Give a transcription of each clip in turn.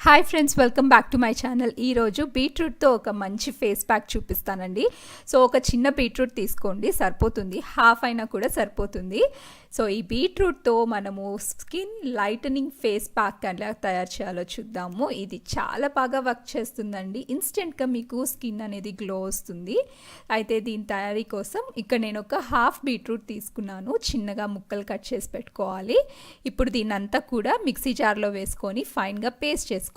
Hi friends, welcome back to my channel. ఈరోజు బీట్రూట్తో ఒక మంచి ఫేస్ ప్యాక్ చూపిస్తానండి. సో ఒక చిన్న బీట్రూట్ తీసుకోండి, సరిపోతుంది. హాఫ్ అయినా కూడా సరిపోతుంది. సో ఈ బీట్రూట్తో మనము స్కిన్ లైటనింగ్ ఫేస్ ప్యాక్ ఎలా తయారు చేయాలో చూద్దాము. ఇది చాలా బాగా వర్క్ చేస్తుందండి. ఇన్స్టెంట్గా మీకు స్కిన్ అనేది గ్లో వస్తుంది. అయితే దీని తయారీ కోసం ఇక్కడ నేను ఒక హాఫ్ బీట్రూట్ తీసుకున్నాను. చిన్నగా ముక్కలు కట్ చేసి పెట్టుకోవాలి. ఇప్పుడు దీన్ని అంతా కూడా మిక్సీ జార్లో వేసుకొని ఫైన్గా పేస్ట్ చేసుకోవాలి.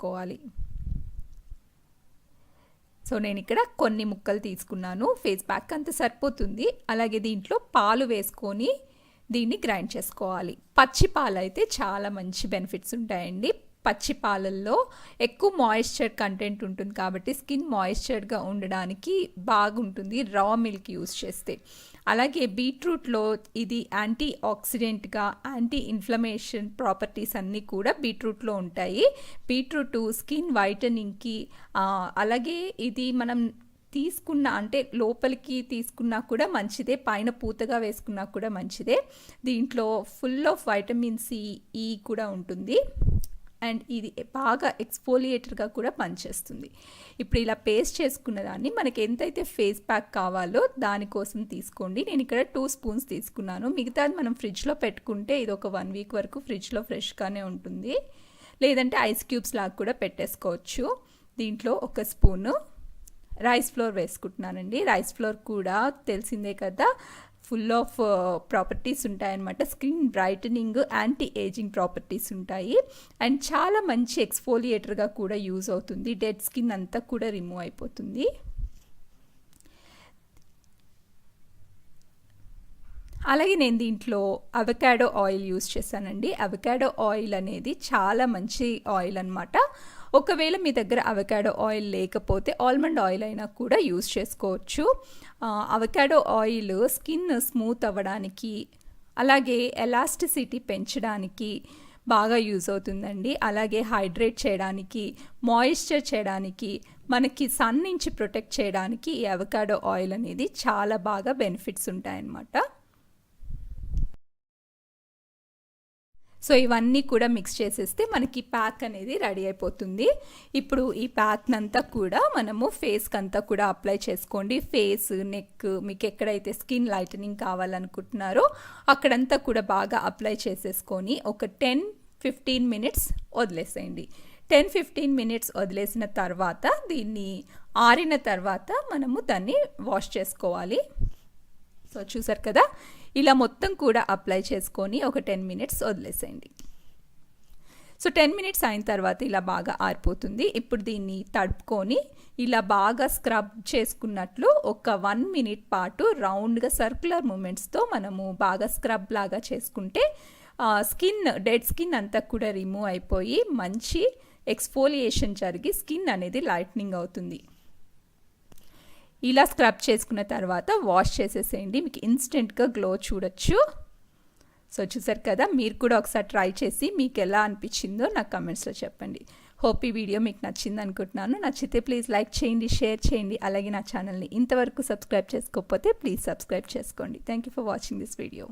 సో నేను ఇక్కడ కొన్ని ముక్కలు తీసుకున్నాను. ఫేస్ ప్యాక్ అంత సరిపోతుంది. అలాగే దీంట్లో పాలు వేసుకొని దీన్ని గ్రైండ్ చేసుకోవాలి. పచ్చి పాలు అయితే చాలా మంచి బెనిఫిట్స్ ఉంటాయండి. పచ్చి పాలల్లో ఎక్కువ మాయిశ్చర్ కంటెంట్ ఉంటుంది కాబట్టి స్కిన్ మాయిశ్చర్గా ఉండడానికి బాగుంటుంది రా మిల్క్ యూస్ చేస్తే. అలాగే బీట్రూట్లో ఇది యాంటీ ఆక్సిడెంట్గా యాంటీ ఇన్ఫ్లమేషన్ ప్రాపర్టీస్ అన్నీ కూడా బీట్రూట్లో ఉంటాయి. బీట్రూట్ స్కిన్ వైటనింగ్కి అలాగే ఇది మనం తీసుకున్న అంటే లోపలికి తీసుకున్నా కూడా మంచిదే, పైన పూతగా వేసుకున్నా కూడా మంచిదే. దీంట్లో ఫుల్ ఆఫ్ వైటమిన్ సి, ఈ కూడా ఉంటుంది. అండ్ ఇది బాగా ఎక్స్ఫోలియేటర్గా కూడా పనిచేస్తుంది. ఇప్పుడు ఇలా పేస్ట్ చేసుకున్న దాన్ని మనకి ఎంతైతే ఫేస్ ప్యాక్ కావాలో దానికోసం తీసుకోండి. నేను ఇక్కడ 2 స్పూన్స్ తీసుకున్నాను. మిగతాది మనం ఫ్రిడ్జ్లో పెట్టుకుంటే ఇది ఒక 1 వీక్ వరకు ఫ్రిడ్జ్లో ఫ్రెష్గానే ఉంటుంది. లేదంటే ఐస్ క్యూబ్స్ లాగా కూడా పెట్టేసుకోవచ్చు. దీంట్లో 1 స్పూను రైస్ ఫ్లోర్ వేసుకుంటున్నానండి. రైస్ ఫ్లోర్ కూడా తెలిసిందే కదా, ఫుల్ ఆఫ్ ప్రాపర్టీస్ ఉంటాయన్నమాట. Skin brightening, anti ageing properties ఉంటాయి. అండ్ చాలా మంచి ఎక్స్ఫోలియేటర్గా కూడా యూజ్ అవుతుంది. డెడ్ స్కిన్ అంతా కూడా రిమూవ్ అయిపోతుంది. అలాగే నేను దీంట్లో అవకాడో ఆయిల్ యూజ్ చేశానండి. అవకాడో ఆయిల్ అనేది చాలా మంచి ఆయిల్ అనమాట. ఒకవేళ మీ దగ్గర అవకాడో ఆయిల్ లేకపోతే ఆల్మండ్ ఆయిల్ అయినా కూడా యూజ్ చేసుకోవచ్చు. అవకాడో ఆయిల్ స్కిన్ స్మూత్ అవ్వడానికి అలాగే ఎలాస్టిసిటీ పెంచడానికి బాగా యూజ్ అవుతుందండి. అలాగే హైడ్రేట్ చేయడానికి, మాయిశ్చర్ చేయడానికి, మనకి సన్ నుంచి ప్రొటెక్ట్ చేయడానికి ఈ అవకాడో ఆయిల్ అనేది చాలా బాగా బెనిఫిట్స్ ఉంటాయన్నమాట. సో ఇవన్నీ కూడా మిక్స్ చేసేస్తే మనకి ప్యాక్ అనేది రెడీ అయిపోతుంది. ఇప్పుడు ఈ ప్యాక్నంతా కూడా మనము ఫేస్కి అంతా కూడా అప్లై చేసుకోండి. ఫేస్, నెక్, మీకు ఎక్కడైతే స్కిన్ లైటనింగ్ కావాలనుకుంటున్నారో అక్కడంతా కూడా బాగా అప్లై చేసేసుకొని ఒక 10-15 మినిట్స్ వదిలేసేయండి. 10-15 మినిట్స్ వదిలేసిన తర్వాత దీన్ని ఆరిన తర్వాత మనము దాన్ని వాష్ చేసుకోవాలి. సో చూసారు కదా, ఇలా మొత్తం కూడా అప్లై చేసుకొని ఒక 10 మినిట్స్ వదిలేసేయండి. సో 10 మినిట్స్ అయిన తర్వాత ఇలా బాగా ఆరిపోతుంది. ఇప్పుడు దీన్ని తడుపుకొని ఇలా బాగా స్క్రబ్ చేసుకున్నట్లు ఒక 1 మినిట్ పాటు రౌండ్గా సర్క్యులర్ మూమెంట్స్తో మనము బాగా స్క్రబ్ లాగా చేసుకుంటే స్కిన్, డెడ్ స్కిన్ అంతా కూడా రిమూవ్ అయిపోయి మంచి ఎక్స్ఫోలియేషన్ జరిగి స్కిన్ అనేది లైట్నింగ్ అవుతుంది. ఇలా స్క్రబ్ చేసుకున్న తర్వాత వాష్ చేసేసేయండి. మీకు ఇన్స్టెంట్గా గ్లో చూడొచ్చు. సో చూసారు కదా, మీరు కూడా ఒకసారి ట్రై చేసి మీకు ఎలా అనిపించిందో నాకు కమెంట్స్లో చెప్పండి. హోప్ ఈ వీడియో మీకు నచ్చింది అనుకుంటున్నాను. నచ్చితే ప్లీజ్ లైక్ చేయండి, షేర్ చేయండి. అలాగే నా ఛానల్ని ఇంతవరకు సబ్స్క్రైబ్ చేసుకోకపోతే ప్లీజ్ సబ్స్క్రైబ్ చేసుకోండి. Thank you for watching this video.